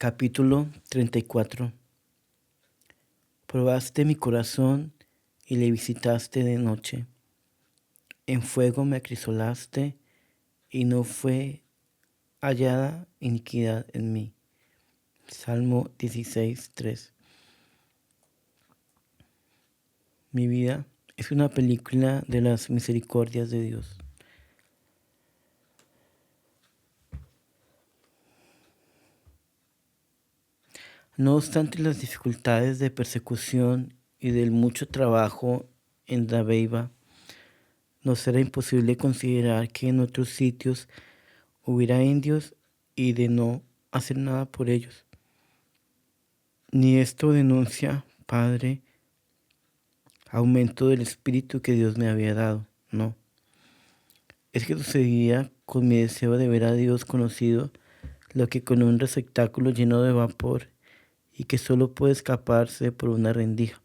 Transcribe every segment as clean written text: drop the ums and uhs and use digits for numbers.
Capítulo 34. Probaste mi corazón y le visitaste de noche. En fuego me acrisolaste y no fue hallada iniquidad en mí. Salmo 16:3. Mi vida es una película de las misericordias de Dios. No obstante las dificultades de persecución y del mucho trabajo en Dabeiba, nos era imposible considerar que en otros sitios hubiera indios y de no hacer nada por ellos. Ni esto denuncia, Padre, aumento del espíritu que Dios me había dado, no. Es que sucedía con mi deseo de ver a Dios conocido, lo que con un receptáculo lleno de vapor y que solo puede escaparse por una rendija.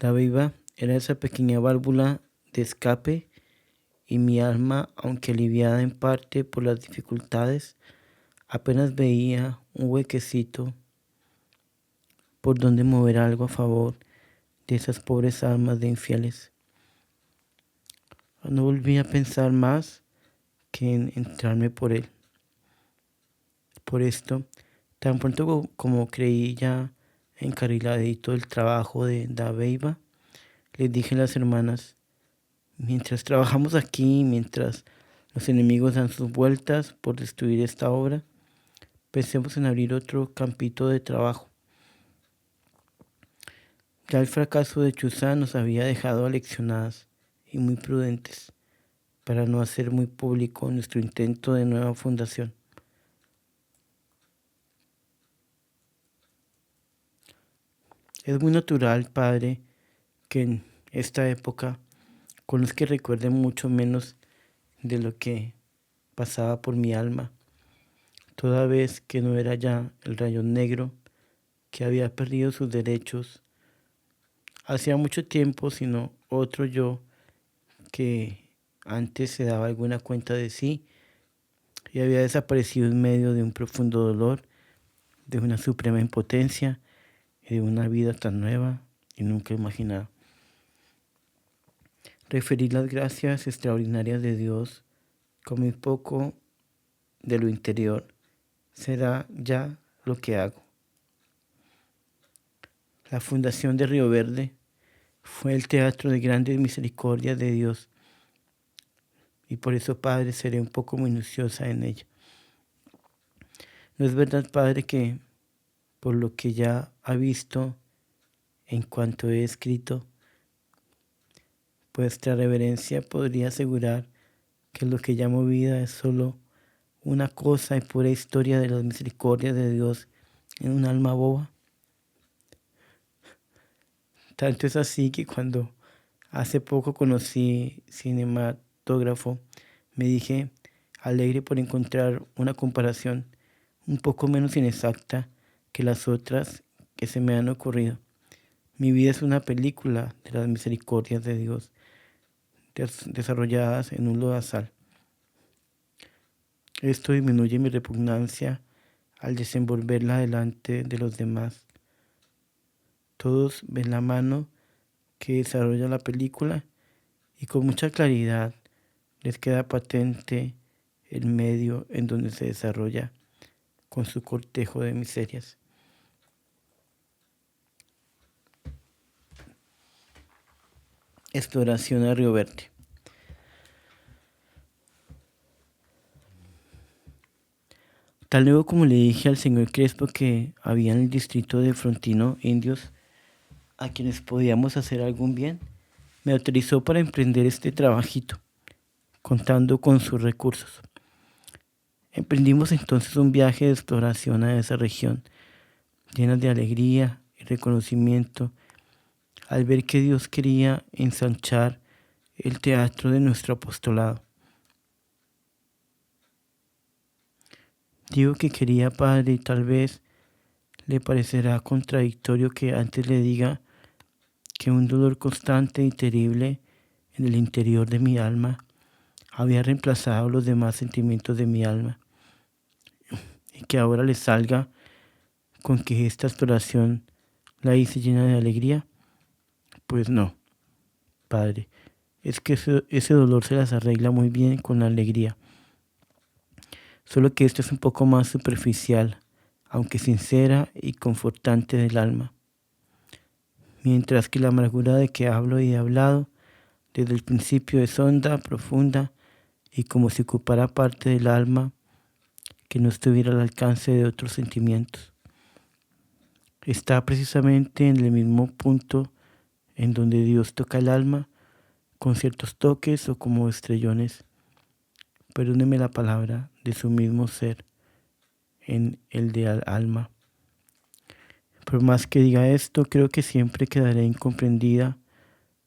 La viva era esa pequeña válvula de escape y mi alma, aunque aliviada en parte por las dificultades, apenas veía un huequecito por donde mover algo a favor de esas pobres almas de infieles. No volví a pensar más que en entrarme por él. Por esto, tan pronto como creí ya encarriladito el trabajo de Dabeiba, les dije a las hermanas: mientras trabajamos aquí, mientras los enemigos dan sus vueltas por destruir esta obra, pensemos en abrir otro campito de trabajo. Ya el fracaso de Chuzá nos había dejado aleccionadas y muy prudentes para no hacer muy público nuestro intento de nueva fundación. Es muy natural, Padre, que en esta época conozca y recuerde mucho menos de lo que pasaba por mi alma, toda vez que no era ya el rayón negro que había perdido sus derechos hacía mucho tiempo, sino otro yo que antes se daba alguna cuenta de sí y había desaparecido en medio de un profundo dolor, de una suprema impotencia y de una vida tan nueva y nunca imaginada. Referir las gracias extraordinarias de Dios con muy poco de lo interior será ya lo que hago. La fundación de Río Verde fue el teatro de grandes misericordias de Dios y por eso, Padre, seré un poco minuciosa en ella. ¿No es verdad, Padre, que por lo que ya ha visto en cuanto he escrito, vuestra reverencia podría asegurar que lo que llamo vida es solo una cosa y pura historia de las misericordias de Dios en un alma boba? Tanto es así que cuando hace poco conocí cinematógrafo, me dije alegre por encontrar una comparación un poco menos inexacta que las otras que se me han ocurrido. Mi vida es una película de las misericordias de Dios desarrolladas en un lodazal. Esto disminuye mi repugnancia al desenvolverla delante de los demás. Todos ven la mano que desarrolla la película y con mucha claridad les queda patente el medio en donde se desarrolla con su cortejo de miserias. Exploración a Río Verde. Tal luego como le dije al señor Crespo que había en el distrito de Frontino indios a quienes podíamos hacer algún bien, me autorizó para emprender este trabajito, contando con sus recursos. Emprendimos entonces un viaje de exploración a esa región, llena de alegría y reconocimiento, al ver que Dios quería ensanchar el teatro de nuestro apostolado. Digo que quería, Padre, y tal vez le parecerá contradictorio que antes le diga que un dolor constante y terrible en el interior de mi alma había reemplazado los demás sentimientos de mi alma que ahora le salga con que esta exploración la hice llena de alegría. Pues no, Padre, es que ese dolor se las arregla muy bien con la alegría. Solo que esto es un poco más superficial, aunque sincera y confortante del alma. Mientras que la amargura de que hablo y he hablado desde el principio es honda, profunda y como si ocupara parte del alma que no estuviera al alcance de otros sentimientos. Está precisamente en el mismo punto en donde Dios toca el alma con ciertos toques o como estrellones, perdóneme la palabra, de su mismo ser en el de alma. Por más que diga esto, creo que siempre quedaré incomprendida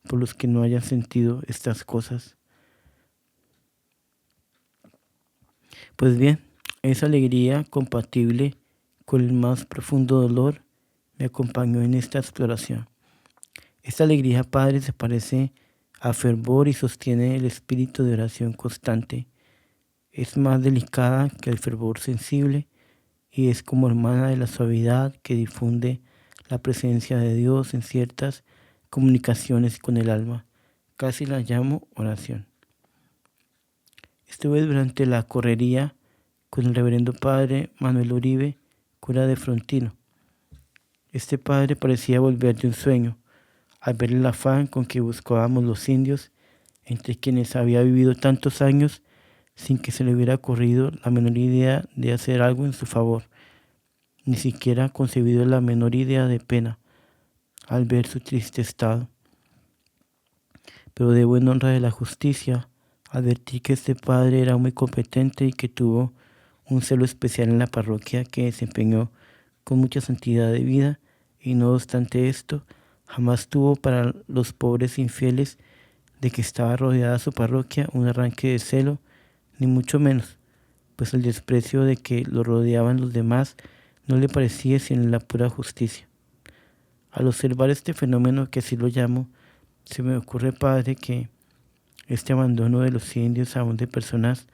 por los que no hayan sentido estas cosas. Pues bien, esa alegría compatible con el más profundo dolor me acompañó en esta exploración. Esta alegría, Padre, se parece a fervor y sostiene el espíritu de oración constante. Es más delicada que el fervor sensible y es como hermana de la suavidad que difunde la presencia de Dios en ciertas comunicaciones con el alma. Casi la llamo oración. Estuve durante la correría con el reverendo padre Manuel Uribe, cura de Frontino. Este padre parecía volver de un sueño al ver el afán con que buscábamos los indios, entre quienes había vivido tantos años sin que se le hubiera ocurrido la menor idea de hacer algo en su favor, ni siquiera concebido la menor idea de pena al ver su triste estado. Pero de buena honra de la justicia, advertí que este padre era muy competente y que tuvo un celo especial en la parroquia que desempeñó con mucha santidad de vida y no obstante esto, jamás tuvo para los pobres infieles de que estaba rodeada su parroquia un arranque de celo, ni mucho menos, pues el desprecio de que lo rodeaban los demás no le parecía sino la pura justicia. Al observar este fenómeno, que así lo llamo, se me ocurre, Padre, que este abandono de los indios aún de personas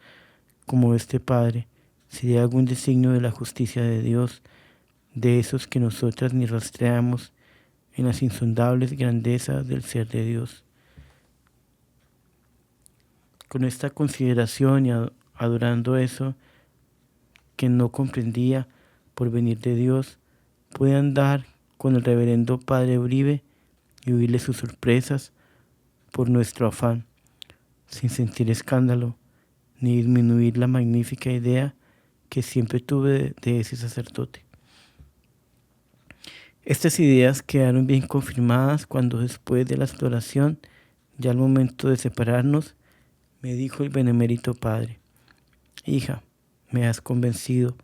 como este Padre sería algún designio de la justicia de Dios, de esos que nosotras ni rastreamos en las insondables grandezas del ser de Dios. Con esta consideración y adorando eso que no comprendía por venir de Dios, pude andar con el reverendo Padre Uribe y oírle sus sorpresas por nuestro afán, sin sentir escándalo ni disminuir la magnífica idea que siempre tuve de ese sacerdote. Estas ideas quedaron bien confirmadas cuando después de la exploración, ya al momento de separarnos, me dijo el benemérito Padre: hija, me has convencido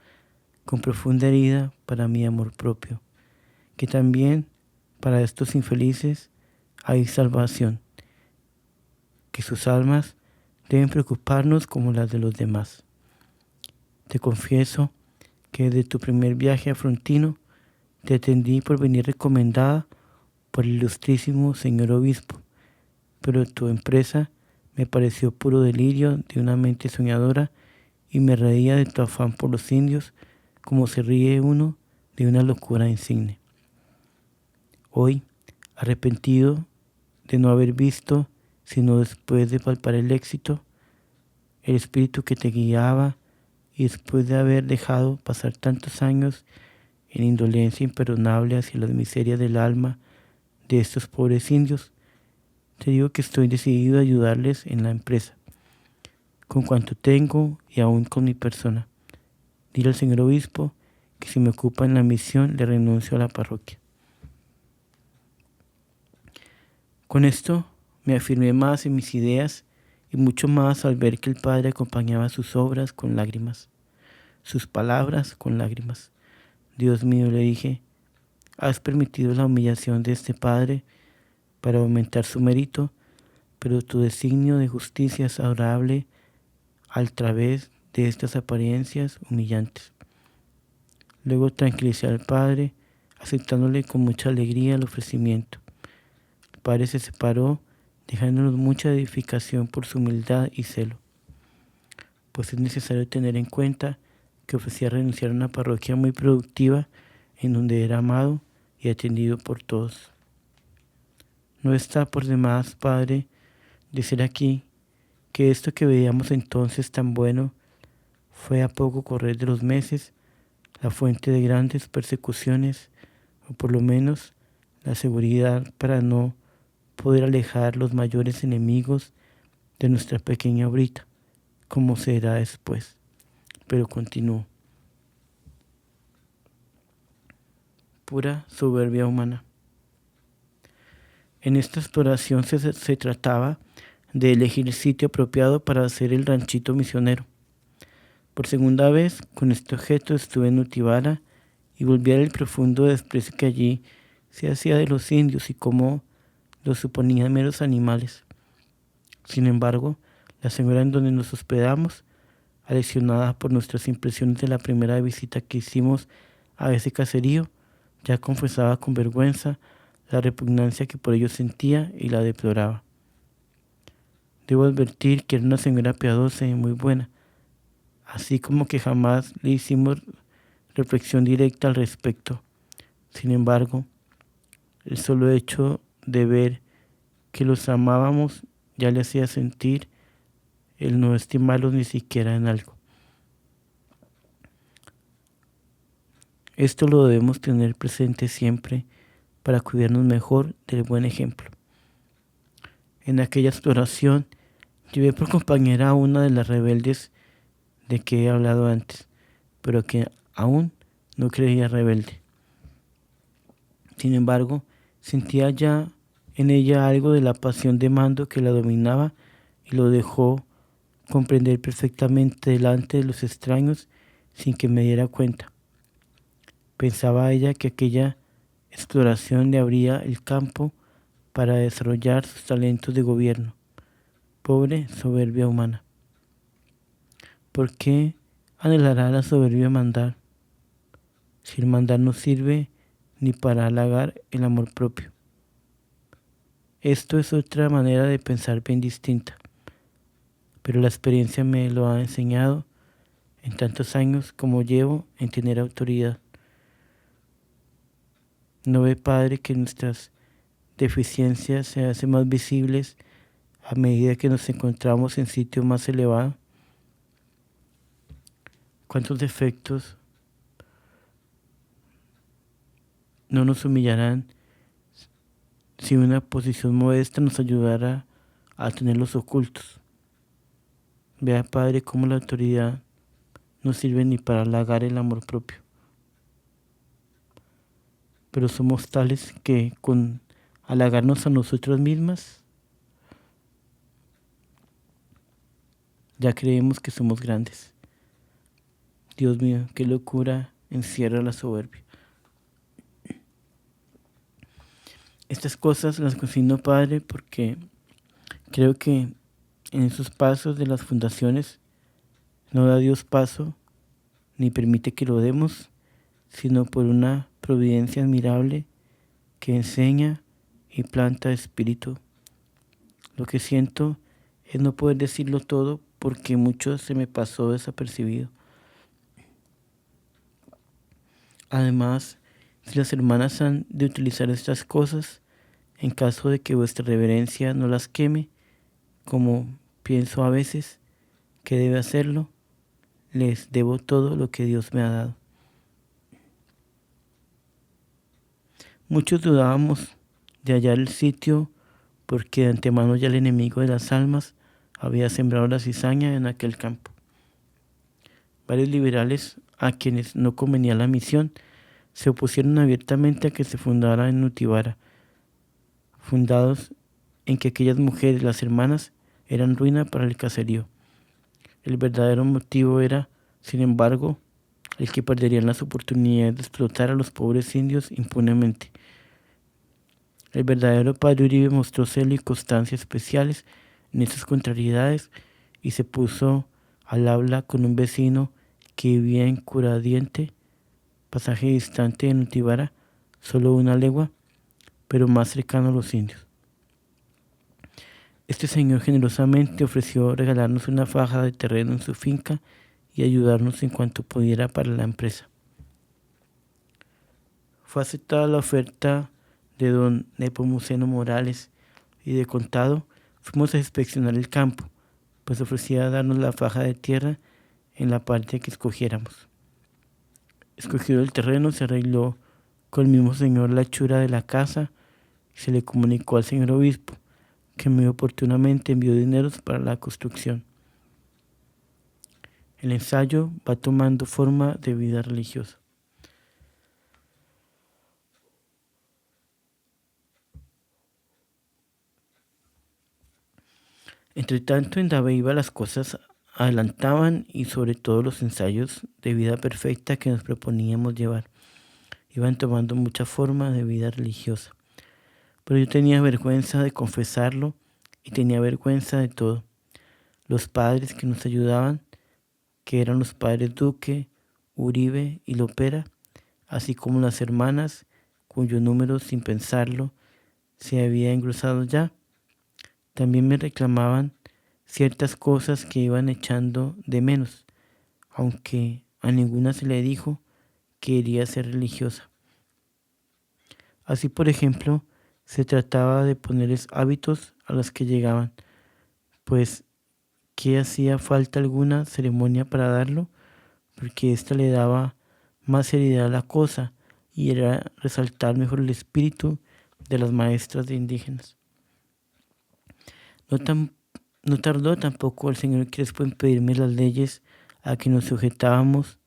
con profunda herida para mi amor propio, que también para estos infelices hay salvación, que sus almas deben preocuparnos como las de los demás. Te confieso que desde tu primer viaje a Frontino te atendí por venir recomendada por el ilustrísimo señor obispo, pero tu empresa me pareció puro delirio de una mente soñadora y me reía de tu afán por los indios como se ríe uno de una locura insigne. Hoy, arrepentido de no haber visto, sino después de palpar el éxito, el espíritu que te guiaba y después de haber dejado pasar tantos años en indolencia imperdonable hacia las miserias del alma de estos pobres indios, te digo que estoy decidido a ayudarles en la empresa, con cuanto tengo y aún con mi persona. Dile al señor obispo que si me ocupa en la misión le renuncio a la parroquia. Con esto me afirmé más en mis ideas y mucho más al ver que el Padre acompañaba sus obras con lágrimas, sus palabras con lágrimas. Dios mío, le dije, has permitido la humillación de este Padre para aumentar su mérito, pero tu designio de justicia es adorable a través de estas apariencias humillantes. Luego tranquilicé al Padre, aceptándole con mucha alegría el ofrecimiento. El Padre se separó, dejándonos mucha edificación por su humildad y celo, pues es necesario tener en cuenta que ofrecía renunciar a una parroquia muy productiva en donde era amado y atendido por todos. No está por demás, Padre, decir aquí que esto que veíamos entonces tan bueno fue a poco correr de los meses la fuente de grandes persecuciones, o por lo menos la seguridad para no poder alejar los mayores enemigos de nuestra pequeña obrita, como será después. Pero continúo. Pura soberbia humana. En esta exploración se trataba de elegir el sitio apropiado para hacer el ranchito misionero. Por segunda vez, con este objeto estuve en Nutibara y volví a ver el profundo desprecio que allí se hacía de los indios y cómo los suponían meros animales. Sin embargo, la señora en donde nos hospedamos, aleccionada por nuestras impresiones de la primera visita que hicimos a ese caserío, ya confesaba con vergüenza la repugnancia que por ello sentía y la deploraba. Debo advertir que era una señora piadosa y muy buena, así como que jamás le hicimos reflexión directa al respecto. Sin embargo, el solo hecho de ver que los amábamos ya le hacía sentir el no estimarlos ni siquiera en algo. Esto lo debemos tener presente siempre para cuidarnos mejor del buen ejemplo. En aquella exploración llevé por compañera a una de las rebeldes de que he hablado antes, pero que aún no creía rebelde. Sin embargo, sentía ya en ella algo de la pasión de mando que la dominaba y lo dejó comprender perfectamente delante de los extraños sin que me diera cuenta. Pensaba ella que aquella exploración le abría el campo para desarrollar sus talentos de gobierno. Pobre soberbia humana. ¿Por qué anhelará la soberbia mandar, si el mandar no sirve ni para halagar el amor propio? Esto es otra manera de pensar bien distinta, pero la experiencia me lo ha enseñado en tantos años como llevo en tener autoridad. ¿No ve, Padre, que nuestras deficiencias se hacen más visibles a medida que nos encontramos en sitio más elevado? ¿Cuántos defectos no nos humillarán si una posición modesta nos ayudara a tenerlos ocultos? Vea, Padre, cómo la autoridad no sirve ni para halagar el amor propio. Pero somos tales que con halagarnos a nosotras mismas ya creemos que somos grandes. Dios mío, qué locura encierra la soberbia. Estas cosas las consigno, Padre, porque creo que en esos pasos de las fundaciones no da Dios paso ni permite que lo demos, sino por una providencia admirable que enseña y planta espíritu. Lo que siento es no poder decirlo todo porque mucho se me pasó desapercibido. Además, si las hermanas han de utilizar estas cosas, en caso de que vuestra reverencia no las queme, como pienso a veces que debe hacerlo, les debo todo lo que Dios me ha dado. Muchos dudábamos de hallar el sitio porque de antemano ya el enemigo de las almas había sembrado la cizaña en aquel campo. Varios liberales a quienes no convenía la misión se opusieron abiertamente a que se fundara en Nutibara, fundados en que aquellas mujeres, las hermanas, eran ruina para el caserío. El verdadero motivo era, sin embargo, el que perderían las oportunidades de explotar a los pobres indios impunemente. El verdadero padre Uribe mostró celo y constancia especiales en estas contrariedades y se puso al habla con un vecino que vivía en Curadiente, pasaje distante de Nutibara, solo una legua, pero más cercano a los indios. Este señor generosamente ofreció regalarnos una faja de terreno en su finca y ayudarnos en cuanto pudiera para la empresa. Fue aceptada la oferta de don Nepomuceno Morales y de contado fuimos a inspeccionar el campo, pues ofrecía darnos la faja de tierra en la parte que escogiéramos. Escogido el terreno, se arregló con el mismo señor la hechura de la casa y se le comunicó al señor obispo, que muy oportunamente envió dineros para la construcción. El ensayo va tomando forma de vida religiosa. Entre tanto, en Dabeiba las cosas adelantaban y sobre todo los ensayos de vida perfecta que nos proponíamos llevar iban tomando mucha forma de vida religiosa. Pero yo tenía vergüenza de confesarlo y tenía vergüenza de todo. Los padres que nos ayudaban, que eran los padres Duque, Uribe y Lopera, así como las hermanas, cuyo número sin pensarlo se había engrosado ya, también me reclamaban ciertas cosas que iban echando de menos, aunque a ninguna se le dijo que quería ser religiosa. Así, por ejemplo, se trataba de ponerles hábitos a los que llegaban, pues que hacía falta alguna ceremonia para darlo, porque ésta le daba más seriedad a la cosa y era resaltar mejor el espíritu de las maestras de indígenas. No tardó tampoco el señor Crespo en pedirme las leyes a que nos sujetábamos,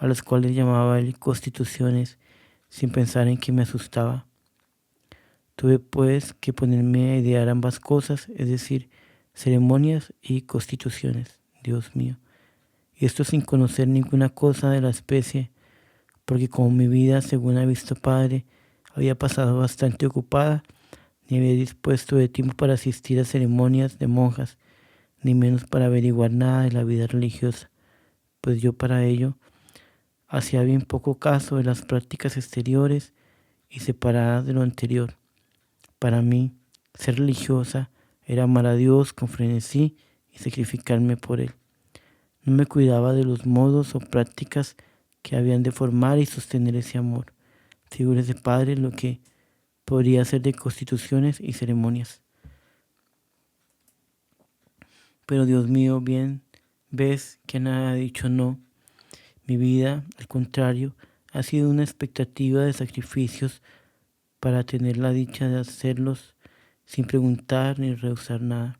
a las cuales llamaba él constituciones, sin pensar en que me asustaba. Tuve pues que ponerme a idear ambas cosas, es decir, ceremonias y constituciones, Dios mío. Y esto sin conocer ninguna cosa de la especie, porque como mi vida, según ha visto padre, había pasado bastante ocupada, ni había dispuesto de tiempo para asistir a ceremonias de monjas, ni menos para averiguar nada de la vida religiosa, pues yo para ello hacía bien poco caso de las prácticas exteriores y separadas de lo anterior. Para mí, ser religiosa era amar a Dios con frenesí y sacrificarme por Él. No me cuidaba de los modos o prácticas que habían de formar y sostener ese amor. Figúrese, Padre, lo que podría ser de constituciones y ceremonias. Pero Dios mío, bien, ves que nada ha dicho no. Mi vida, al contrario, ha sido una expectativa de sacrificios para tener la dicha de hacerlos sin preguntar ni rehusar nada.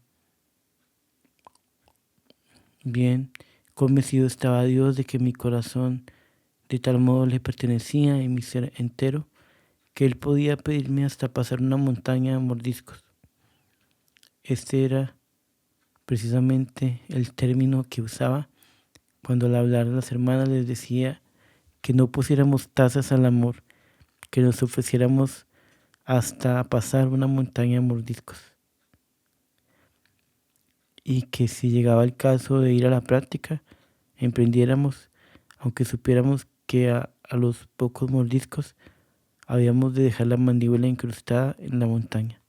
Bien, convencido estaba Dios de que mi corazón de tal modo le pertenecía y mi ser entero, que Él podía pedirme hasta pasar una montaña de mordiscos. Este era precisamente el término que usaba cuando al hablar a las hermanas les decía que no pusiéramos tasas al amor, que nos ofreciéramos hasta pasar una montaña de mordiscos. Y que si llegaba el caso de ir a la práctica, emprendiéramos, aunque supiéramos que a los pocos mordiscos habíamos de dejar la mandíbula incrustada en la montaña.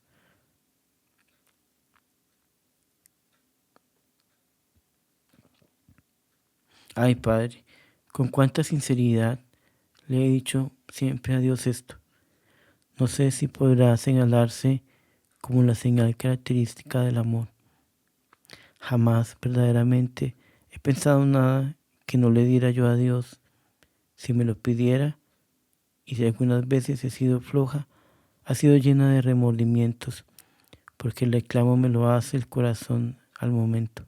Ay, Padre, con cuánta sinceridad le he dicho siempre a Dios esto. No sé si podrá señalarse como la señal característica del amor. Jamás verdaderamente he pensado nada que no le diera yo a Dios. Si me lo pidiera, y si algunas veces he sido floja, ha sido llena de remordimientos, porque el reclamo me lo hace el corazón al momento.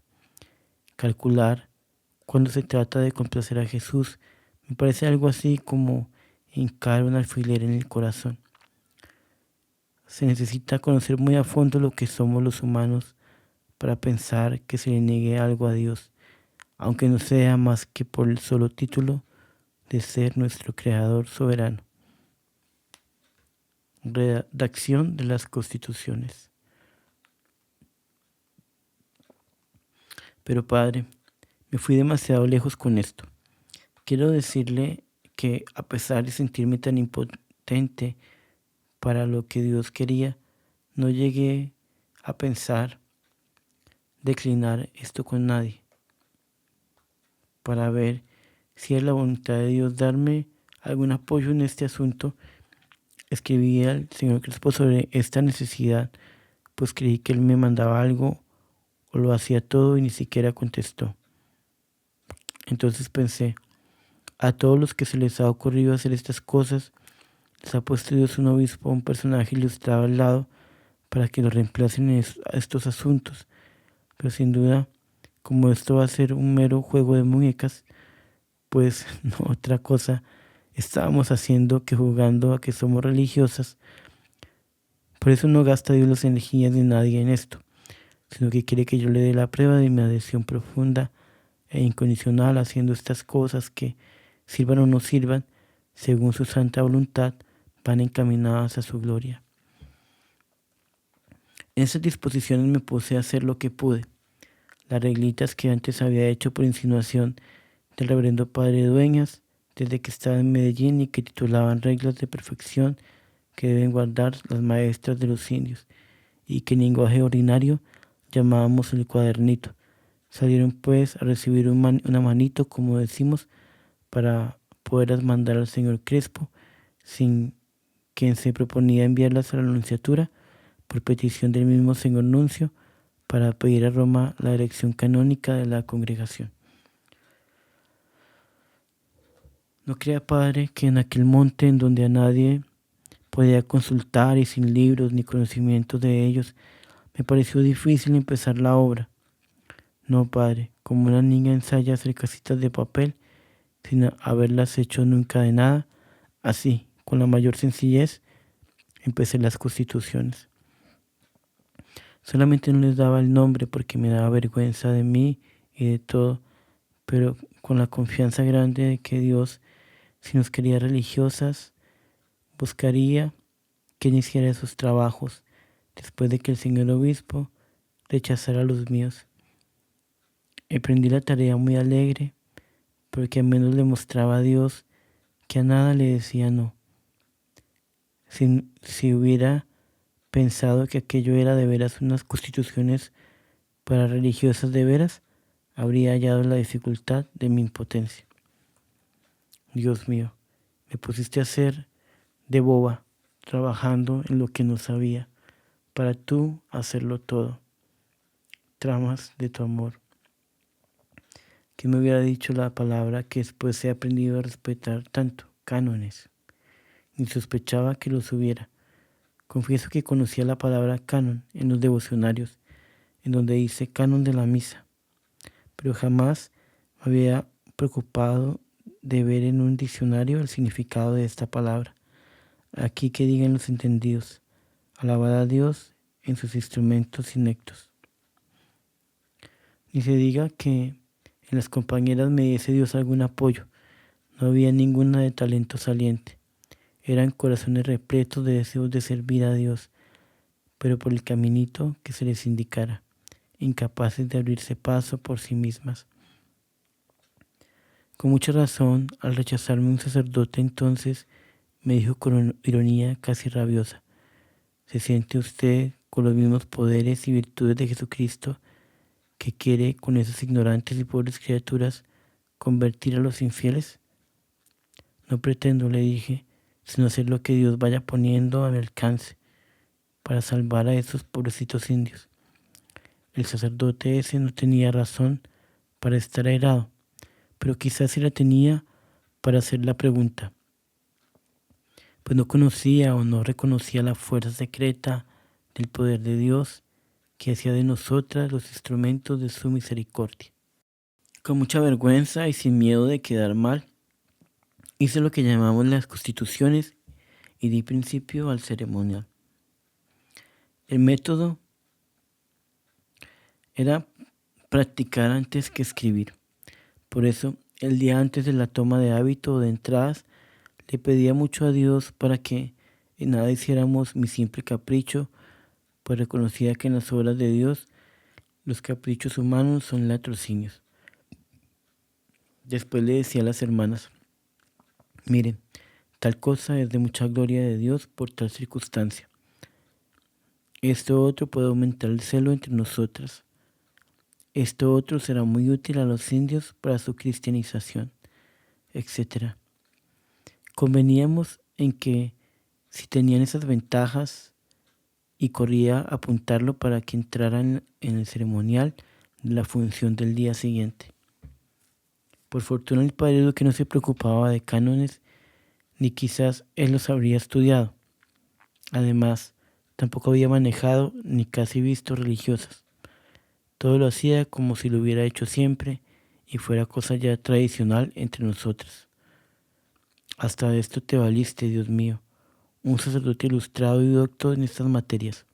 Calcular cuando se trata de complacer a Jesús me parece algo así como hincar un alfiler en el corazón. Se necesita conocer muy a fondo lo que somos los humanos para pensar que se le niegue algo a Dios, aunque no sea más que por el solo título de ser nuestro Creador soberano. Redacción de las Constituciones. Pero Padre, me fui demasiado lejos con esto. Quiero decirle que a pesar de sentirme tan impotente para lo que Dios quería, no llegué a pensar declinar esto con nadie. para ver si es la voluntad de Dios darme algún apoyo en este asunto, escribí al señor Crespo sobre esta necesidad, pues creí que él me mandaba algo o lo hacía todo y ni siquiera contestó. Entonces pensé, a todos los que se les ha ocurrido hacer estas cosas, les ha puesto Dios un obispo, un personaje ilustrado al lado, para que lo reemplacen en estos asuntos. Pero sin duda, como esto va a ser un mero juego de muñecas, pues no otra cosa estábamos haciendo que jugando a que somos religiosas. Por eso no gasta Dios las energías de nadie en esto, sino que quiere que yo le dé la prueba de mi adhesión profunda e incondicional haciendo estas cosas que, sirvan o no sirvan, según su santa voluntad, van encaminadas a su gloria. En esas disposiciones me puse a hacer lo que pude. Las reglitas que antes había hecho por insinuación del reverendo padre Dueñas, desde que estaba en Medellín y que titulaban Reglas de Perfección que deben guardar las maestras de los indios, y que en lenguaje ordinario llamábamos el cuadernito. Salieron pues a recibir una manito, como decimos, para poderlas mandar al señor Crespo, sin quien se proponía enviarlas a la nunciatura por petición del mismo señor nuncio, para pedir a Roma la dirección canónica de la congregación. No crea, padre, que en aquel monte en donde a nadie podía consultar y sin libros ni conocimientos de ellos, me pareció difícil empezar la obra. No, padre, como una niña ensaya hacer casitas de papel sin haberlas hecho nunca de nada, así, con la mayor sencillez, empecé las constituciones. Solamente no les daba el nombre porque me daba vergüenza de mí y de todo, pero con la confianza grande de que Dios, si nos quería religiosas, buscaría que iniciara esos trabajos después de que el señor obispo rechazara los míos. Emprendí la tarea muy alegre, porque al menos le mostraba a Dios que a nada le decía no. Si hubiera pensado que aquello era de veras unas constituciones para religiosas de veras, habría hallado la dificultad de mi impotencia. Dios mío, me pusiste a ser de boba, trabajando en lo que no sabía, para tú hacerlo todo. Tramas de tu amor. ¿Quién me hubiera dicho la palabra que después he aprendido a respetar tanto? Cánones. Ni sospechaba que los hubiera. Confieso que conocía la palabra canon en los devocionarios, en donde dice canon de la misa, pero jamás me había preocupado de ver en un diccionario el significado de esta palabra. Aquí que digan los entendidos, alabad a Dios en sus instrumentos inectos. Ni se diga que en las compañeras me diese Dios algún apoyo, no había ninguna de talento saliente. Eran corazones repletos de deseos de servir a Dios, pero por el caminito que se les indicara, incapaces de abrirse paso por sí mismas. Con mucha razón, al rechazarme un sacerdote entonces, me dijo con ironía casi rabiosa, ¿se siente usted con los mismos poderes y virtudes de Jesucristo, que quiere con esas ignorantes y pobres criaturas convertir a los infieles? No pretendo, le dije, sino hacer lo que Dios vaya poniendo a mi alcance para salvar a esos pobrecitos indios. El sacerdote ese no tenía razón para estar airado, pero quizás sí la tenía para hacer la pregunta, pues no conocía o no reconocía la fuerza secreta del poder de Dios que hacía de nosotras los instrumentos de su misericordia. Con mucha vergüenza y sin miedo de quedar mal, hice lo que llamamos las constituciones y di principio al ceremonial. El método era practicar antes que escribir. Por eso, el día antes de la toma de hábito o de entradas, le pedía mucho a Dios para que en nada hiciéramos mi simple capricho, pues reconocía que en las obras de Dios los caprichos humanos son latrocinios. Después le decía a las hermanas, miren, tal cosa es de mucha gloria de Dios por tal circunstancia. Esto otro puede aumentar el celo entre nosotras. Esto otro será muy útil a los indios para su cristianización, etc. Conveníamos en que si tenían esas ventajas y corría a apuntarlo para que entraran en el ceremonial de la función del día siguiente. Por fortuna el padre Duque no se preocupaba de cánones, ni quizás él los habría estudiado. Además, tampoco había manejado ni casi visto religiosas. Todo lo hacía como si lo hubiera hecho siempre y fuera cosa ya tradicional entre nosotros. Hasta de esto te valiste, Dios mío, un sacerdote ilustrado y docto en estas materias.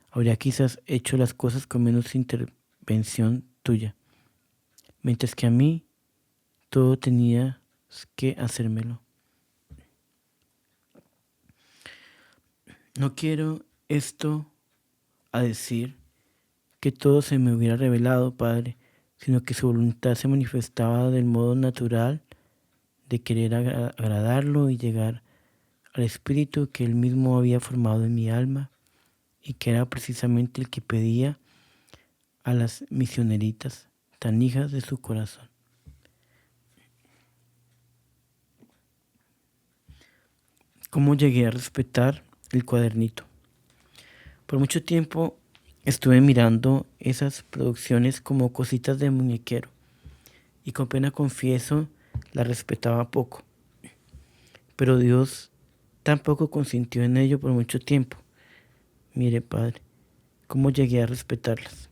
Habría quizás hecho las cosas con menos intervención tuya, mientras que a mí todo tenías que hacérmelo. No quiero esto a decir que todo se me hubiera revelado, Padre, sino que su voluntad se manifestaba del modo natural de querer agradarlo y llegar al espíritu que él mismo había formado en mi alma y que era precisamente el que pedía a las misioneritas tan hijas de su corazón. ¿Cómo llegué a respetar el cuadernito? Por mucho tiempo estuve mirando esas producciones como cositas de muñequero y con pena confieso la respetaba poco. Pero Dios tampoco consintió en ello por mucho tiempo. Mire, Padre, cómo llegué a respetarlas.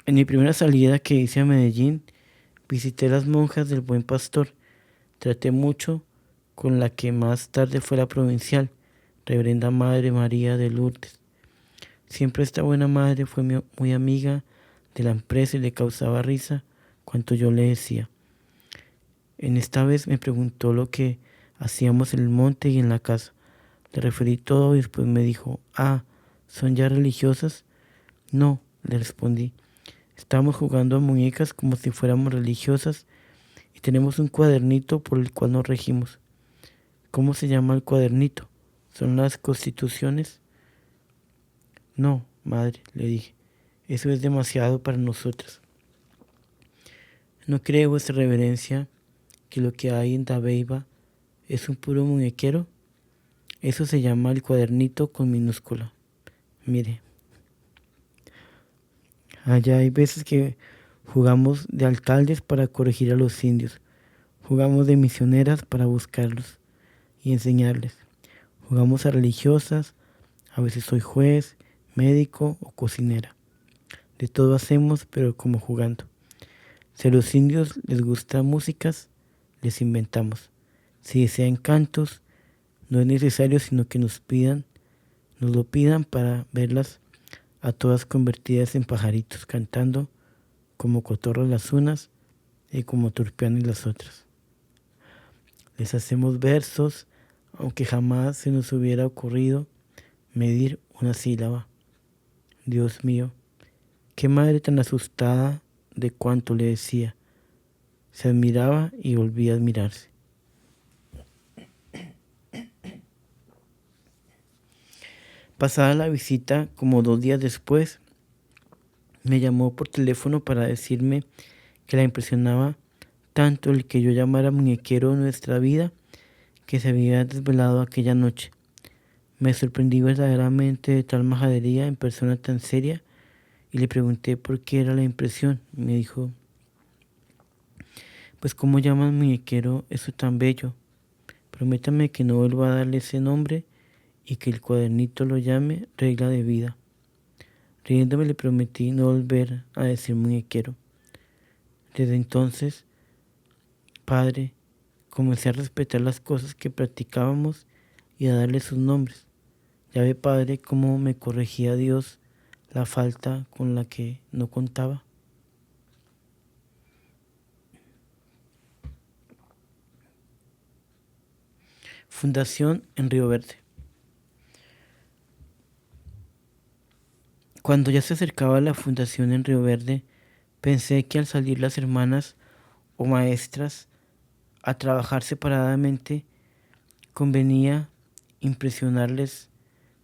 En mi primera salida que hice a Medellín, visité las monjas del Buen Pastor. Traté mucho con la que más tarde fue la provincial, Reverenda Madre María de Lourdes. Siempre esta buena madre fue muy amiga de la empresa y le causaba risa cuanto yo le decía. En esta vez me preguntó lo que hacíamos en el monte y en la casa. Le referí todo y después me dijo, ¿son ya religiosas? No, le respondí. Estamos jugando a muñecas como si fuéramos religiosas y tenemos un cuadernito por el cual nos regimos. ¿Cómo se llama el cuadernito? ¿Son las constituciones? No, madre, le dije. Eso es demasiado para nosotras. ¿No cree vuestra reverencia que lo que hay en Dabeiba es un puro muñequero? Eso se llama el cuadernito con minúscula. Mire, allá hay veces que jugamos de alcaldes para corregir a los indios. Jugamos de misioneras para buscarlos y enseñarles. Jugamos a religiosas, a veces soy juez, médico o cocinera. De todo hacemos, pero como jugando. Si a los indios les gustan músicas, les inventamos. Si desean cantos, no es necesario sino que nos lo pidan para verlas a todas convertidas en pajaritos, cantando como cotorras las unas y como turpianes las otras. Les hacemos versos, aunque jamás se nos hubiera ocurrido medir una sílaba. Dios mío, qué madre tan asustada de cuanto le decía. Se admiraba y volvía a admirarse. Pasada la visita, como 2 días después, me llamó por teléfono para decirme que la impresionaba tanto el que yo llamara muñequero nuestra vida que se había desvelado aquella noche. Me sorprendí verdaderamente de tal majadería en persona tan seria y le pregunté por qué era la impresión. Me dijo, pues cómo llaman muñequero eso tan bello. Prométame que no vuelva a darle ese nombre y que el cuadernito lo llame regla de vida. Riéndome le prometí no volver a decir muñequero. Desde entonces, Padre, comencé a respetar las cosas que practicábamos y a darle sus nombres. Ya ve, Padre, cómo me corregía Dios la falta con la que no contaba. Fundación en Río Verde. Cuando ya se acercaba la fundación en Río Verde, pensé que al salir las hermanas o maestras a trabajar separadamente, convenía impresionarles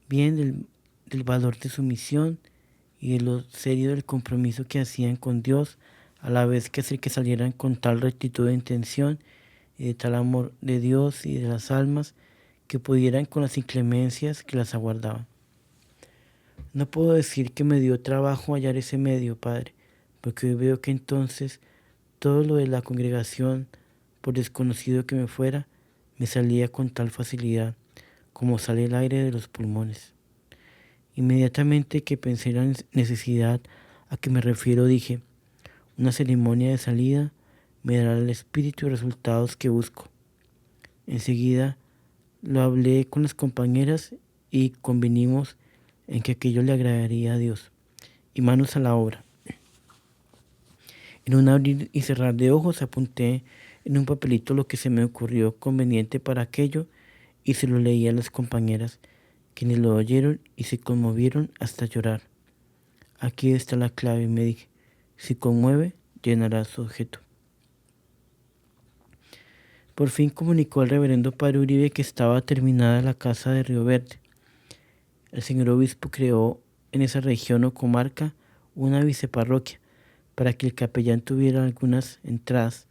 bien del valor de su misión y de lo serio del compromiso que hacían con Dios, a la vez que hacer que salieran con tal rectitud de intención y de tal amor de Dios y de las almas, que pudieran con las inclemencias que las aguardaban. No puedo decir que me dio trabajo hallar ese medio, Padre, porque hoy veo que entonces todo lo de la congregación, por desconocido que me fuera, me salía con tal facilidad, como sale el aire de los pulmones. Inmediatamente que pensé en la necesidad a que me refiero, dije, una ceremonia de salida me dará el espíritu y resultados que busco. Enseguida lo hablé con las compañeras y convinimos en que aquello le agradaría a Dios. Y manos a la obra. En un abrir y cerrar de ojos apunté en un papelito lo que se me ocurrió conveniente para aquello y se lo leí a las compañeras, quienes lo oyeron y se conmovieron hasta llorar. Aquí está la clave, me dije. Si conmueve, llenará su objeto. Por fin comunicó al reverendo padre Uribe que estaba terminada la casa de Río Verde. El señor obispo creó en esa región o comarca una viceparroquia para que el capellán tuviera algunas entradas,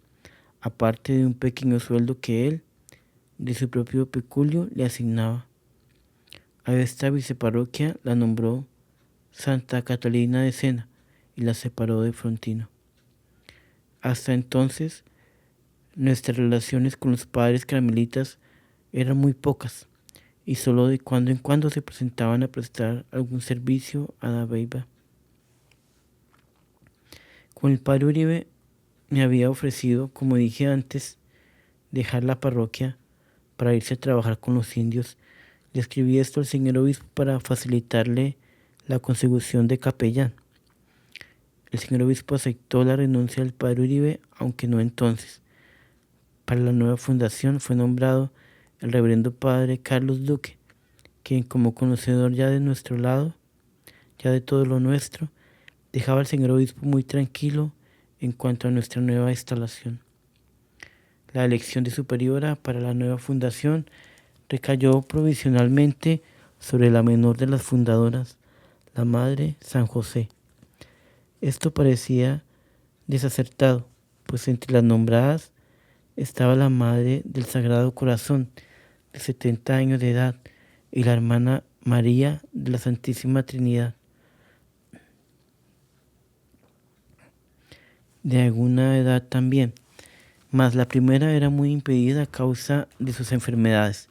aparte de un pequeño sueldo que él, de su propio peculio, le asignaba. A esta viceparroquia la nombró Santa Catalina de Sena y la separó de Frontino. Hasta entonces, nuestras relaciones con los padres carmelitas eran muy pocas y solo de cuando en cuando se presentaban a prestar algún servicio a Dabeiba. Con el padre Uribe me había ofrecido, como dije antes, dejar la parroquia para irse a trabajar con los indios. Le escribí esto al señor obispo para facilitarle la consecución de capellán. El señor obispo aceptó la renuncia del padre Uribe, aunque no entonces. Para la nueva fundación fue nombrado el reverendo padre Carlos Duque, quien como conocedor ya de nuestro lado, ya de todo lo nuestro, dejaba al señor obispo muy tranquilo en cuanto a nuestra nueva instalación. La elección de superiora para la nueva fundación recayó provisionalmente sobre la menor de las fundadoras, la Madre San José. Esto parecía desacertado, pues entre las nombradas estaba la Madre del Sagrado Corazón, de 70 años de edad, y la hermana María de la Santísima Trinidad, de alguna edad también, mas la primera era muy impedida a causa de sus enfermedades,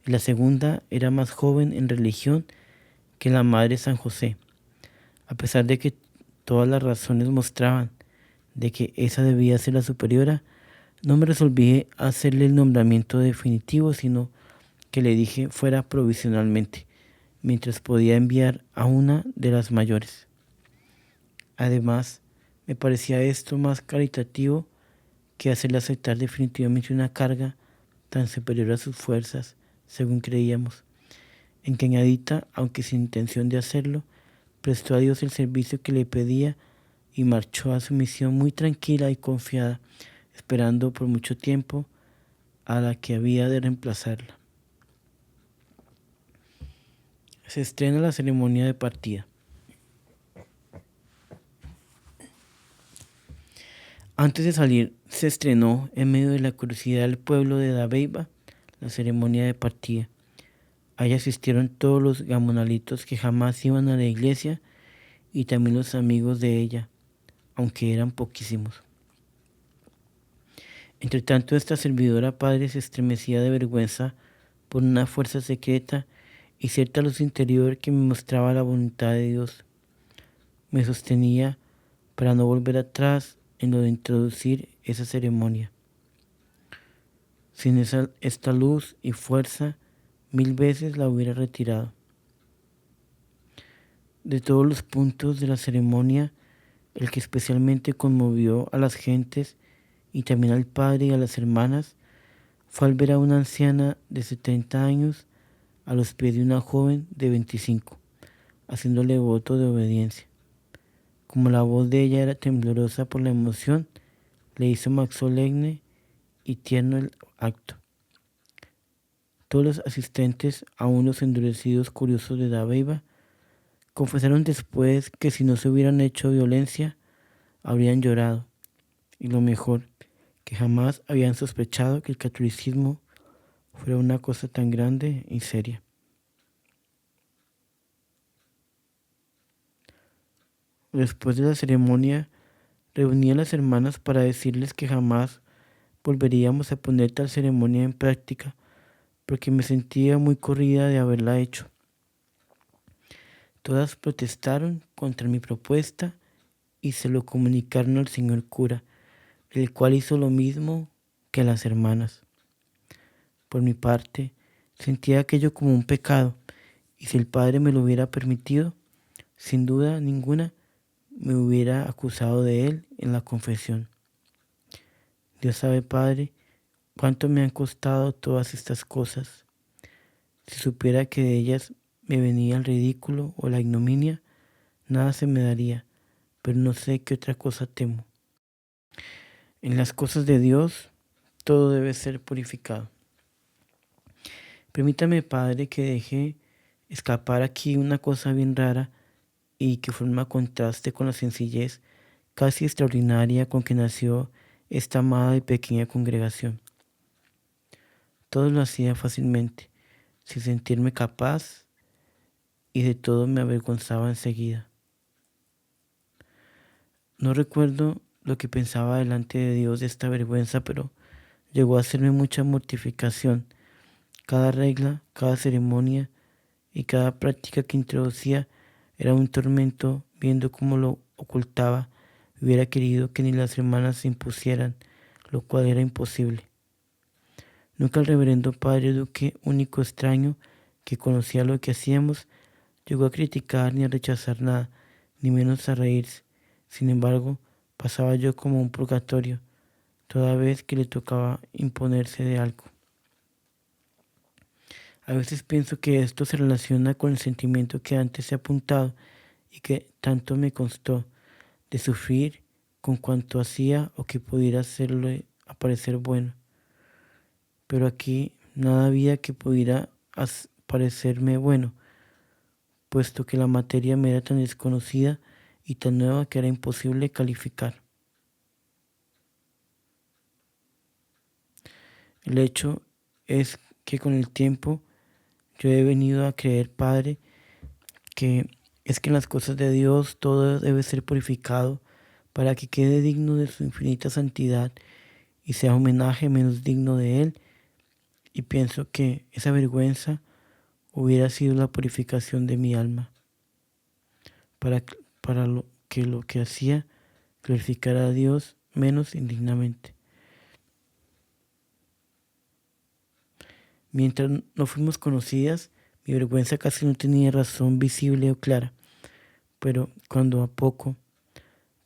y la segunda era más joven en religión que la Madre San José, a pesar de que todas las razones mostraban de que esa debía ser la superiora. No me resolví a hacerle el nombramiento definitivo, sino que le dije fuera provisionalmente, mientras podía enviar a una de las mayores. Además, me parecía esto más caritativo que hacerle aceptar definitivamente una carga tan superior a sus fuerzas, según creíamos, en que añadita, aunque sin intención de hacerlo, prestó a Dios el servicio que le pedía y marchó a su misión muy tranquila y confiada, esperando por mucho tiempo a la que había de reemplazarla. Se estrena la ceremonia de partida. Antes de salir, se estrenó, en medio de la curiosidad del pueblo de Dabeiba, la ceremonia de partida. Allí asistieron todos los gamonalitos que jamás iban a la iglesia y también los amigos de ella, aunque eran poquísimos. Entre tanto, esta servidora padre se estremecía de vergüenza por una fuerza secreta y cierta luz interior que me mostraba la voluntad de Dios. Me sostenía para no volver atrás en lo de introducir esa ceremonia. Sin esta luz y fuerza, 1000 veces la hubiera retirado. De todos los puntos de la ceremonia, el que especialmente conmovió a las gentes y también al padre y a las hermanas fue al ver a una anciana de 70 años a los pies de una joven de 25, haciéndole voto de obediencia. Como la voz de ella era temblorosa por la emoción, le hizo más solemne y tierno el acto. Todos los asistentes, aun los endurecidos curiosos de Dabeiba, Confesaron después que si no se hubieran hecho violencia, habrían llorado, y lo mejor, que jamás habían sospechado que el catolicismo fuera una cosa tan grande y seria. Después de la ceremonia, reuní a las hermanas para decirles que jamás volveríamos a poner tal ceremonia en práctica, porque me sentía muy corrida de haberla hecho. Todas protestaron contra mi propuesta y se lo comunicaron al señor cura, el cual hizo lo mismo que las hermanas. Por mi parte, sentía aquello como un pecado, y si el padre me lo hubiera permitido, sin duda ninguna me hubiera acusado de él en la confesión. Dios sabe, Padre, cuánto me han costado todas estas cosas. Si supiera que de ellas me venía el ridículo o la ignominia, nada se me daría, pero no sé qué otra cosa temo. En las cosas de Dios, todo debe ser purificado. Permítame, Padre, que deje escapar aquí una cosa bien rara y que forma contraste con la sencillez casi extraordinaria con que nació esta amada y pequeña congregación. Todo lo hacía fácilmente, sin sentirme capaz, y de todo me avergonzaba enseguida. No recuerdo lo que pensaba delante de Dios de esta vergüenza, pero llegó a hacerme mucha mortificación. Cada regla, cada ceremonia y cada práctica que introducía era un tormento, viendo cómo lo ocultaba. Hubiera querido que ni las hermanas se impusieran, lo cual era imposible. Nunca el reverendo padre Duque, único extraño que conocía lo que hacíamos, llegó a criticar ni a rechazar nada, ni menos a reírse. Sin embargo, pasaba yo como un purgatorio toda vez que le tocaba imponerse de algo. A veces pienso que esto se relaciona con el sentimiento que antes he apuntado y que tanto me costó de sufrir con cuanto hacía o que pudiera hacerle aparecer bueno. Pero aquí nada había que pudiera parecerme bueno, puesto que la materia me era tan desconocida y tan nueva que era imposible calificar. El hecho es que con el tiempo yo he venido a creer, Padre, que es que en las cosas de Dios todo debe ser purificado para que quede digno de su infinita santidad y sea homenaje menos digno de Él, y pienso que esa vergüenza hubiera sido la purificación de mi alma, para, para lo que hacía glorificara a Dios menos indignamente. Mientras no fuimos conocidas, mi vergüenza casi no tenía razón visible o clara, pero cuando a poco,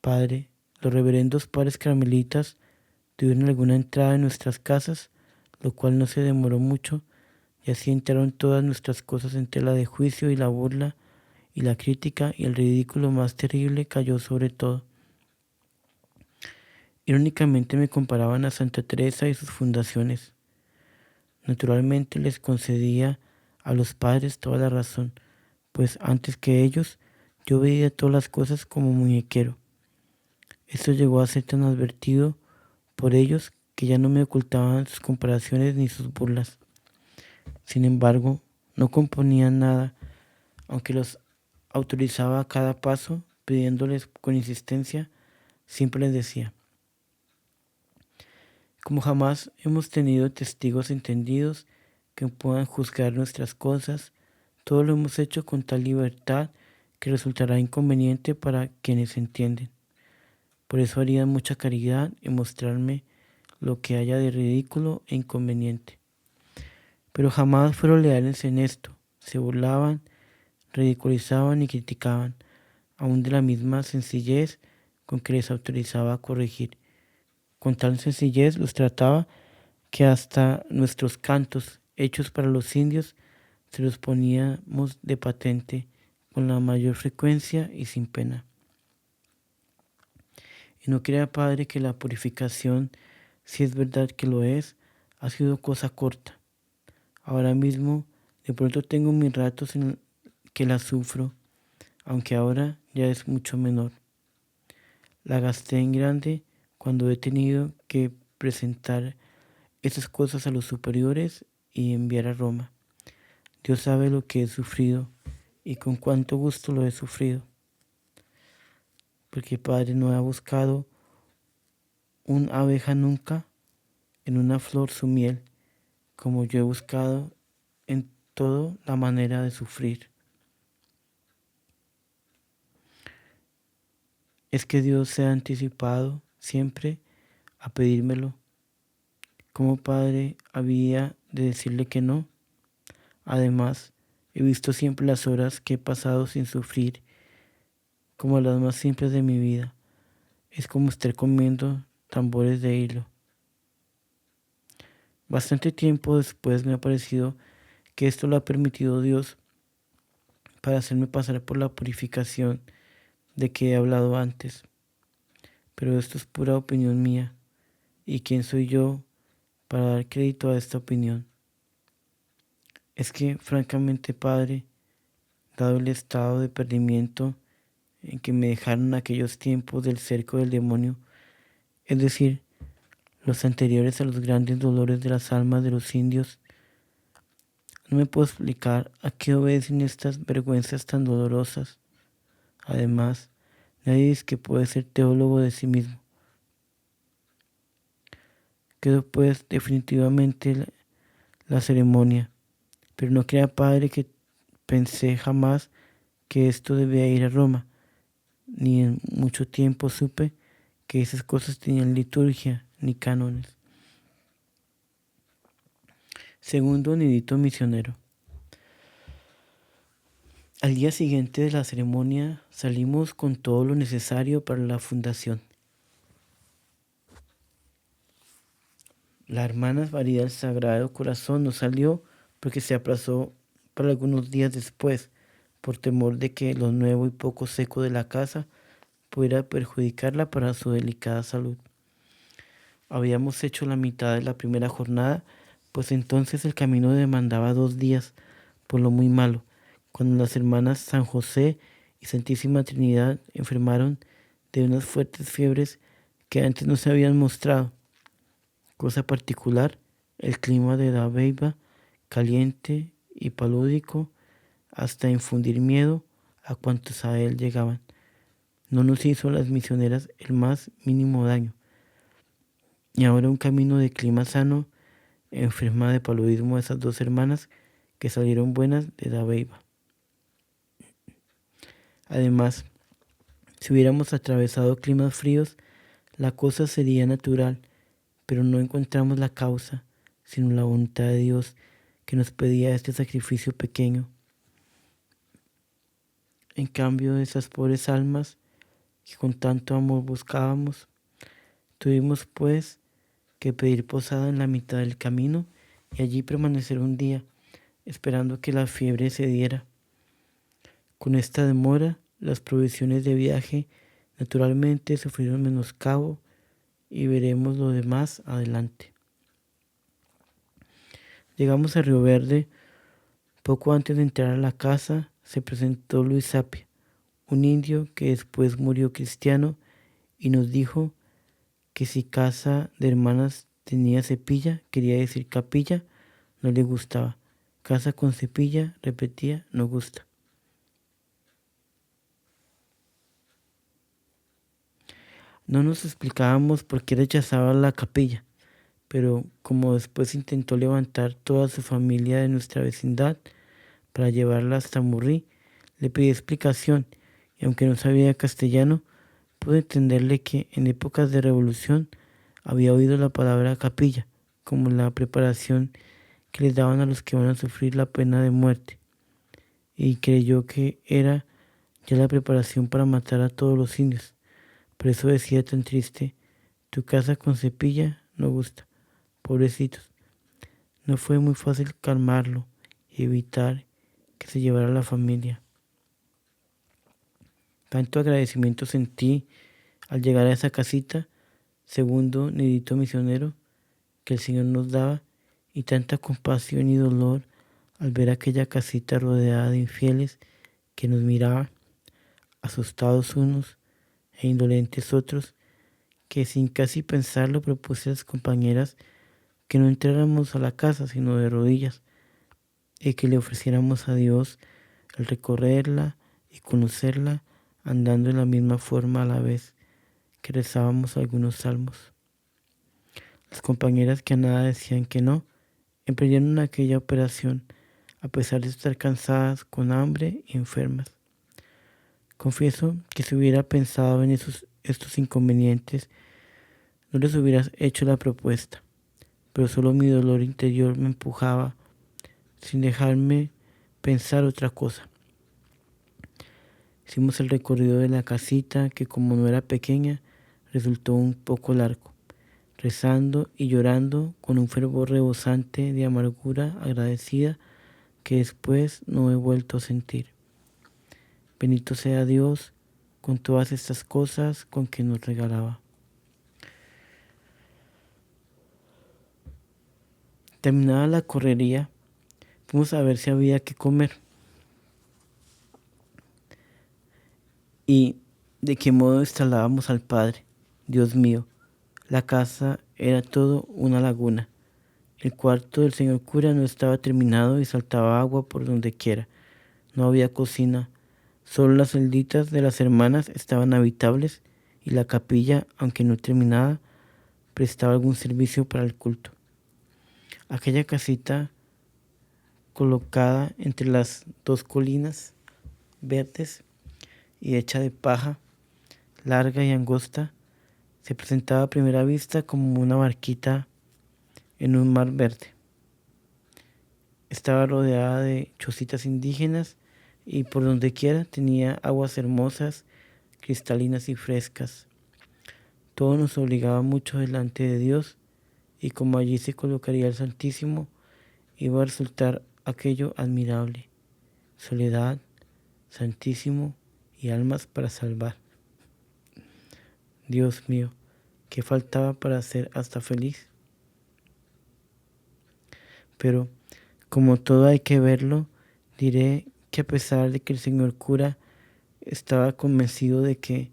Padre, los reverendos padres carmelitas tuvieron alguna entrada en nuestras casas, lo cual no se demoró mucho, y así entraron todas nuestras cosas en tela de juicio, y la burla y la crítica y el ridículo más terrible cayó sobre todo. Irónicamente me comparaban a Santa Teresa y sus fundaciones. Naturalmente les concedía a los padres toda la razón, pues antes que ellos yo veía todas las cosas como muñequero. Esto llegó a ser tan advertido por ellos que ya no me ocultaban sus comparaciones ni sus burlas. Sin embargo, no componían nada, aunque los autorizaba a cada paso, pidiéndoles con insistencia, siempre les decía: como jamás hemos tenido testigos entendidos que puedan juzgar nuestras cosas, todo lo hemos hecho con tal libertad que resultará inconveniente para quienes entienden. Por eso harían mucha caridad en mostrarme lo que haya de ridículo e inconveniente. Pero jamás fueron leales en esto, se burlaban, ridiculizaban y criticaban, aun de la misma sencillez con que les autorizaba a corregir. Con tal sencillez los trataba que hasta nuestros cantos, hechos para los indios, se los poníamos de patente con la mayor frecuencia y sin pena. Y no crea, Padre, que la purificación, si es verdad que lo es, ha sido cosa corta. Ahora mismo, de pronto tengo mis ratos en que la sufro, aunque ahora ya es mucho menor. La gasté en grande cuando he tenido que presentar esas cosas a los superiores y enviar a Roma. Dios sabe lo que he sufrido y con cuánto gusto lo he sufrido, porque Padre no ha buscado un abeja nunca en una flor su miel, como yo he buscado en toda la manera de sufrir. Es que Dios se ha anticipado siempre a pedírmelo. Como Padre había de decirle que no. Además, he visto siempre las horas que he pasado sin sufrir como las más simples de mi vida. Es como estar comiendo tambores de hilo. Bastante tiempo después me ha parecido que esto lo ha permitido Dios para hacerme pasar por la purificación de que he hablado antes. Pero esto es pura opinión mía. ¿Y quién soy yo para dar crédito a esta opinión? Es que, francamente, Padre, dado el estado de perdimiento en que me dejaron aquellos tiempos del cerco del demonio, es decir, los anteriores a los grandes dolores de las almas de los indios, no me puedo explicar a qué obedecen estas vergüenzas tan dolorosas. Además, nadie es que puede ser teólogo de sí mismo. Quedó pues definitivamente la ceremonia, pero no crea, Padre, que pensé jamás que esto debía ir a Roma, ni en mucho tiempo supe que esas cosas tenían liturgia ni cánones. Segundo nidito misionero. Al día siguiente de la ceremonia salimos con todo lo necesario para la fundación. La hermana María del Sagrado Corazón no salió porque se aplazó para algunos días después, por temor de que lo nuevo y poco seco de la casa pudiera perjudicarla para su delicada salud. Habíamos hecho la mitad de la primera jornada, pues entonces el camino demandaba 2 días, por lo muy malo, cuando las hermanas San José y Santísima Trinidad enfermaron de unas fuertes fiebres que antes no se habían mostrado. Cosa particular, el clima de Dabeiba, caliente y palúdico, hasta infundir miedo a cuantos a él llegaban. No nos hizo a las misioneras el más mínimo daño. Y ahora un camino de clima sano, enferma de paludismo a esas 2 hermanas que salieron buenas de Dabeiba. Además, si hubiéramos atravesado climas fríos, la cosa sería natural, pero no encontramos la causa, sino la voluntad de Dios que nos pedía este sacrificio pequeño. En cambio, esas pobres almas que con tanto amor buscábamos, tuvimos pues que pedir posada en la mitad del camino y allí permanecer un día, esperando que la fiebre cediera. Con esta demora, las provisiones de viaje naturalmente sufrieron menoscabo y veremos lo demás adelante. Llegamos a Río Verde. Poco antes de entrar a la casa se presentó Luis Sapia, un indio que después murió cristiano, y nos dijo que si casa de hermanas tenía cepilla, quería decir capilla, no le gustaba. Casa con cepilla, repetía, no gusta. No nos explicábamos por qué rechazaba la capilla, pero como después intentó levantar toda su familia de nuestra vecindad para llevarla hasta Murrí, le pedí explicación y aunque no sabía castellano, pude entenderle que en épocas de revolución había oído la palabra capilla como la preparación que les daban a los que van a sufrir la pena de muerte, y creyó que era ya la preparación para matar a todos los indios. Por eso decía tan triste, tu casa con cepilla no gusta. Pobrecitos. No fue muy fácil calmarlo y evitar que se llevara a la familia. Tanto agradecimiento sentí al llegar a esa casita, segundo nidito misionero, que el Señor nos daba, y tanta compasión y dolor al ver aquella casita rodeada de infieles que nos miraban. asustados unos e indolentes otros, que sin casi pensarlo propuse a las compañeras que no entráramos a la casa sino de rodillas y que le ofreciéramos a Dios el recorrerla y conocerla andando en la misma forma a la vez que rezábamos algunos salmos. Las compañeras que a nada decían que no, emprendieron aquella operación a pesar de estar cansadas, con hambre y enfermas. Confieso que si hubiera pensado en estos inconvenientes, no les hubiera hecho la propuesta, pero solo mi dolor interior me empujaba sin dejarme pensar otra cosa. Hicimos el recorrido de la casita, que como no era pequeña, resultó un poco largo, rezando y llorando con un fervor rebosante de amargura agradecida que después no he vuelto a sentir. Bendito sea Dios con todas estas cosas con que nos regalaba. Terminada la correría, fuimos a ver si había que comer y de qué modo instalábamos al Padre. Dios mío, la casa era todo una laguna. El cuarto del señor cura no estaba terminado y saltaba agua por donde quiera. No había cocina, solo las celditas de las hermanas estaban habitables y la capilla, aunque no terminada, prestaba algún servicio para el culto. Aquella casita, colocada entre las dos colinas verdes y hecha de paja, larga y angosta, se presentaba a primera vista como una barquita en un mar verde. Estaba rodeada de chocitas indígenas y por donde quiera tenía aguas hermosas, cristalinas y frescas. Todo nos obligaba mucho delante de Dios, y como allí se colocaría el Santísimo, iba a resultar aquello admirable: soledad, Santísimo y almas para salvar. Dios mío, ¿qué faltaba para ser hasta feliz? Pero, como todo hay que verlo, diré que a pesar de que el señor cura estaba convencido de que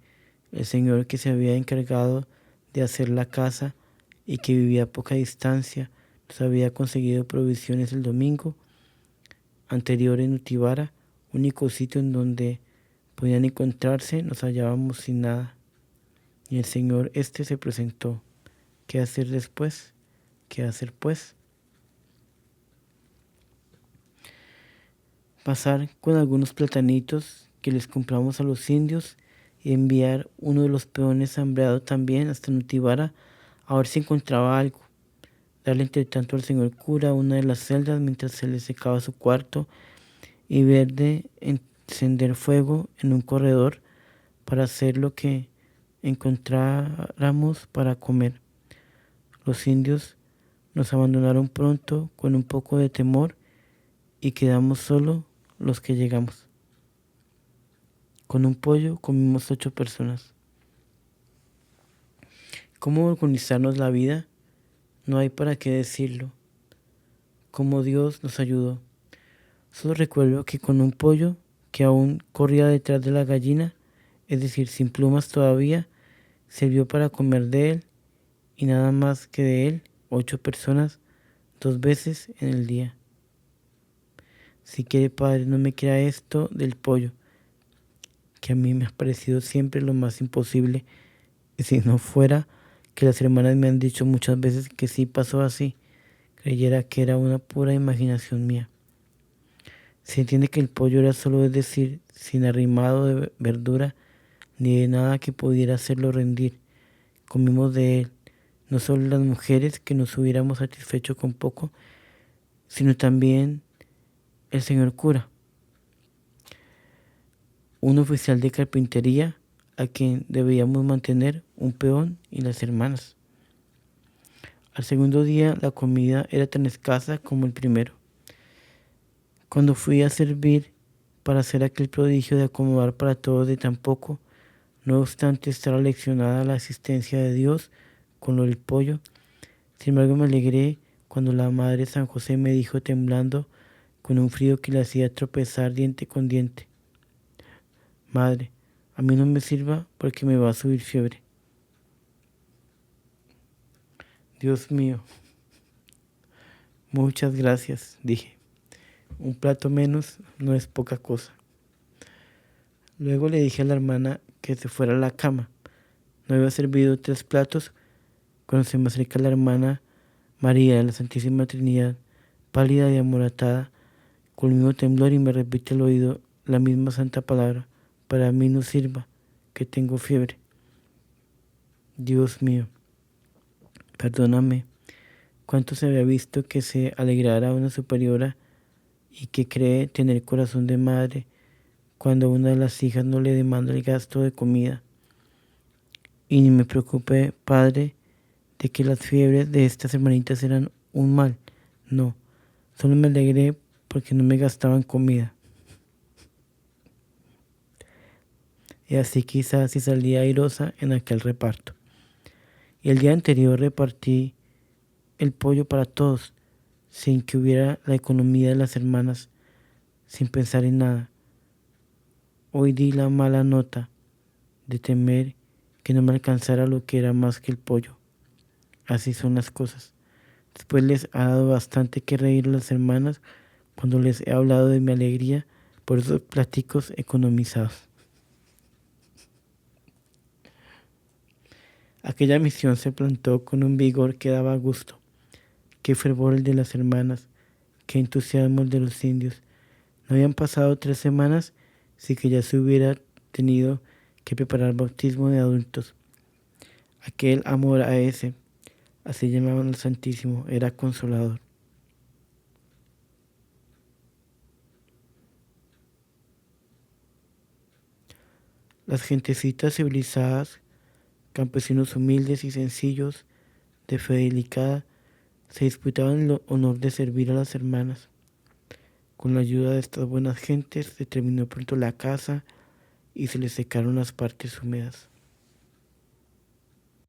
el señor que se había encargado de hacer la casa y que vivía a poca distancia nos había conseguido provisiones el domingo anterior en Utibara, único sitio en donde podían encontrarse, nos hallábamos sin nada. Y el señor se presentó. ¿Qué hacer después? ¿Qué hacer pues? Pasar con algunos platanitos que les compramos a los indios y enviar uno de los peones hambreado también hasta Nutibara a ver si encontraba algo. Darle entre tanto al señor cura una de las celdas mientras se le secaba su cuarto y ver de encender fuego en un corredor para hacer lo que encontráramos para comer. Los indios nos abandonaron pronto con un poco de temor y quedamos solo los que llegamos. Con un pollo comimos 8 personas. ¿Cómo organizarnos la vida? No hay para qué decirlo. Cómo Dios nos ayudó. Solo recuerdo que con un pollo que aún corría detrás de la gallina, es decir, sin plumas todavía, sirvió para comer de él y nada más que de él 8 personas 2 veces en el día. Si quiere, Padre, no me crea esto del pollo, que a mí me ha parecido siempre lo más imposible, y si no fuera que las hermanas me han dicho muchas veces que sí pasó así, creyera que era una pura imaginación mía. Se entiende que el pollo era solo, es decir, sin arrimado de verdura ni de nada que pudiera hacerlo rendir. Comimos de él, no solo las mujeres que nos hubiéramos satisfecho con poco, sino también el señor cura, un oficial de carpintería a quien debíamos mantener, un peón y las hermanas. Al segundo día la comida era tan escasa como el primero. Cuando fui a servir para hacer aquel prodigio de acomodar para todos de tan poco, no obstante estar aleccionada la asistencia de Dios con lo del pollo, sin embargo me alegré cuando la Madre San José me dijo temblando con un frío que le hacía tropezar diente con diente: Madre, A mí no me sirva porque me va a subir fiebre. Dios mío, muchas gracias, dije. Un plato menos no es poca cosa. Luego le dije a la hermana que se fuera a la cama. No había servido 3 platos cuando se me acerca la hermana María de la Santísima Trinidad, pálida y amoratada, con el mismo temblor, y me repite al oído la misma santa palabra: para mí no sirva, que tengo fiebre. Dios mío, perdóname. ¿Cuánto se había visto que se alegrara una superiora y que cree tener corazón de madre cuando una de las hijas no le demanda el gasto de comida? Y ni me preocupé, padre, de que las fiebres de estas hermanitas eran un mal. No, solo me alegré porque no me gastaban comida. Y así quizás si salía airosa en aquel reparto. Y el día anterior repartí el pollo para todos, sin que hubiera la economía de las hermanas, sin pensar en nada. Hoy di la mala nota de temer que no me alcanzara lo que era más que el pollo. Así son las cosas. Después les ha dado bastante que reír a las hermanas cuando les he hablado de mi alegría por esos platicos economizados. Aquella misión se plantó con un vigor que daba gusto. Qué fervor el de las hermanas, qué entusiasmo el de los indios. No habían pasado 3 semanas sin que ya se hubiera tenido que preparar bautismo de adultos. Aquel amor a ese, así llamaban al Santísimo, era consolador. Las gentecitas civilizadas, campesinos humildes y sencillos, de fe delicada, se disputaban el honor de servir a las hermanas. Con la ayuda de estas buenas gentes se terminó pronto la casa y se les secaron las partes húmedas.